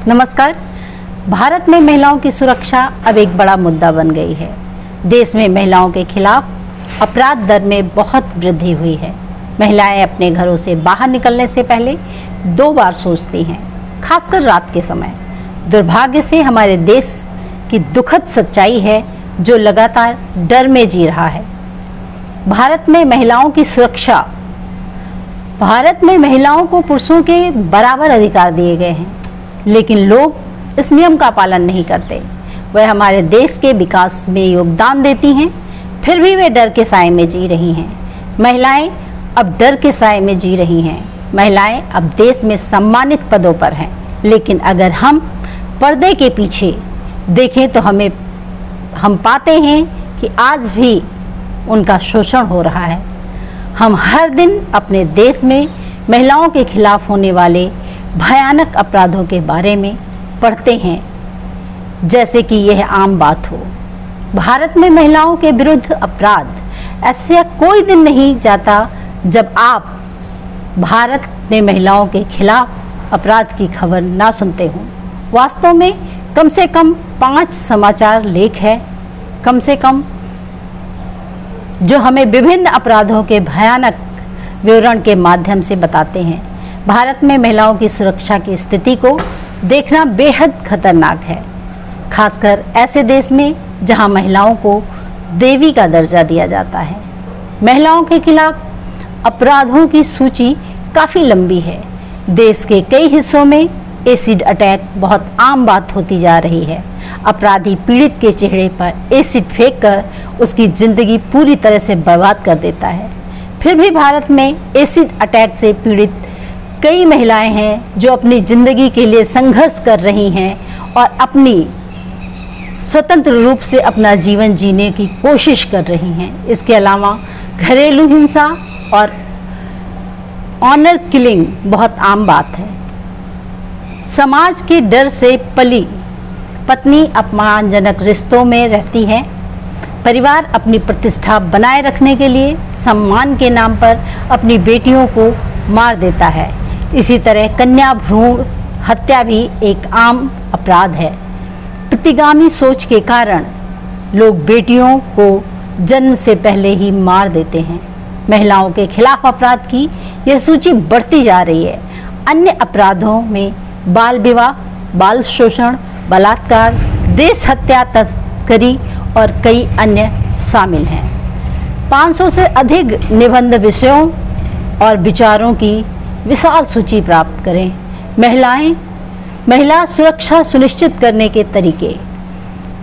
नमस्कार। भारत में महिलाओं की सुरक्षा अब एक बड़ा मुद्दा बन गई है। देश में महिलाओं के खिलाफ अपराध दर में बहुत वृद्धि हुई है। महिलाएं अपने घरों से बाहर निकलने से पहले 2 बार सोचती हैं, खासकर रात के समय। दुर्भाग्य से हमारे देश की दुखद सच्चाई है जो लगातार डर में जी रहा है। भारत में महिलाओं की सुरक्षा। भारत में महिलाओं को पुरुषों के बराबर अधिकार दिए गए हैं, लेकिन लोग इस नियम का पालन नहीं करते। वह हमारे देश के विकास में योगदान देती हैं, फिर भी वे डर के साए में जी रही हैं। महिलाएं अब डर के साए में जी रही हैं। महिलाएं अब देश में सम्मानित पदों पर हैं, लेकिन अगर हम पर्दे के पीछे देखें तो हम पाते हैं कि आज भी उनका शोषण हो रहा है। हम हर दिन अपने देश में महिलाओं के खिलाफ होने वाले भयानक अपराधों के बारे में पढ़ते हैं, जैसे कि यह आम बात हो। भारत में महिलाओं के विरुद्ध अपराध, ऐसा कोई दिन नहीं जाता जब आप भारत में महिलाओं के खिलाफ अपराध की खबर ना सुनते हों। वास्तव में कम से कम 5 समाचार लेख है, कम से कम, जो हमें विभिन्न अपराधों के भयानक विवरण के माध्यम से बताते हैं। भारत में महिलाओं की सुरक्षा की स्थिति को देखना बेहद खतरनाक है, खासकर ऐसे देश में जहां महिलाओं को देवी का दर्जा दिया जाता है। महिलाओं के खिलाफ अपराधों की सूची काफ़ी लंबी है। देश के कई हिस्सों में एसिड अटैक बहुत आम बात होती जा रही है। अपराधी पीड़ित के चेहरे पर एसिड फेंककर उसकी ज़िंदगी पूरी तरह से बर्बाद कर देता है। फिर भी भारत में एसिड अटैक से पीड़ित कई महिलाएं हैं जो अपनी ज़िंदगी के लिए संघर्ष कर रही हैं और अपनी स्वतंत्र रूप से अपना जीवन जीने की कोशिश कर रही हैं। इसके अलावा घरेलू हिंसा और ऑनर किलिंग बहुत आम बात है। समाज के डर से पली पत्नी अपमानजनक रिश्तों में रहती है। परिवार अपनी प्रतिष्ठा बनाए रखने के लिए सम्मान के नाम पर अपनी बेटियों को मार देता है। इसी तरह कन्या भ्रूण हत्या भी एक आम अपराध है। प्रतिगामी सोच के कारण लोग बेटियों को जन्म से पहले ही मार देते हैं। महिलाओं के खिलाफ अपराध की यह सूची बढ़ती जा रही है। अन्य अपराधों में बाल विवाह, बाल शोषण, बलात्कार, देश हत्या, तस्करी और कई अन्य शामिल हैं। 500 से अधिक निबंध विषयों और विचारों की विशाल सूची प्राप्त करें। महिला सुरक्षा सुनिश्चित करने के तरीके।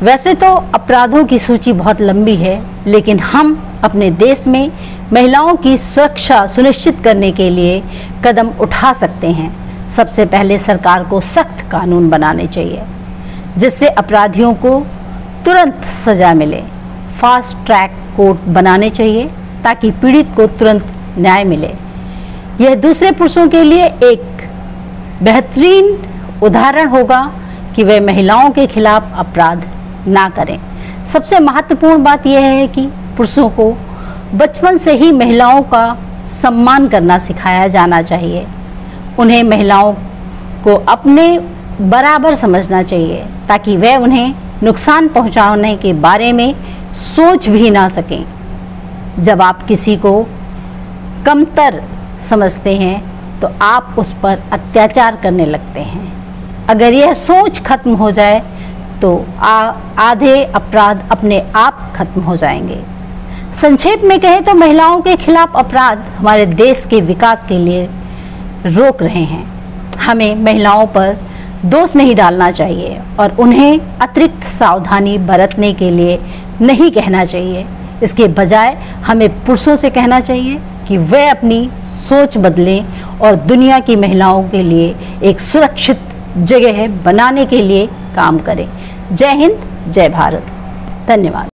वैसे तो अपराधों की सूची बहुत लंबी है, लेकिन हम अपने देश में महिलाओं की सुरक्षा सुनिश्चित करने के लिए कदम उठा सकते हैं। सबसे पहले सरकार को सख्त कानून बनाने चाहिए, जिससे अपराधियों को तुरंत सजा मिले। फास्ट ट्रैक कोर्ट बनाने चाहिए ताकि पीड़ित को तुरंत न्याय मिले। यह दूसरे पुरुषों के लिए एक बेहतरीन उदाहरण होगा कि वे महिलाओं के खिलाफ अपराध ना करें। सबसे महत्वपूर्ण बात यह है कि पुरुषों को बचपन से ही महिलाओं का सम्मान करना सिखाया जाना चाहिए। उन्हें महिलाओं को अपने बराबर समझना चाहिए ताकि वे उन्हें नुकसान पहुंचाने के बारे में सोच भी ना सकें। जब आप किसी को कमतर समझते हैं तो आप उस पर अत्याचार करने लगते हैं। अगर यह सोच खत्म हो जाए तो आधे अपराध अपने आप खत्म हो जाएंगे। संक्षेप में कहें तो महिलाओं के खिलाफ अपराध हमारे देश के विकास के लिए रोक रहे हैं। हमें महिलाओं पर दोष नहीं डालना चाहिए और उन्हें अतिरिक्त सावधानी बरतने के लिए नहीं कहना चाहिए। इसके बजाय हमें पुरुषों से कहना चाहिए कि वे अपनी सोच बदलें और दुनिया की महिलाओं के लिए एक सुरक्षित जगह बनाने के लिए काम करें। जय हिंद, जय भारत। धन्यवाद।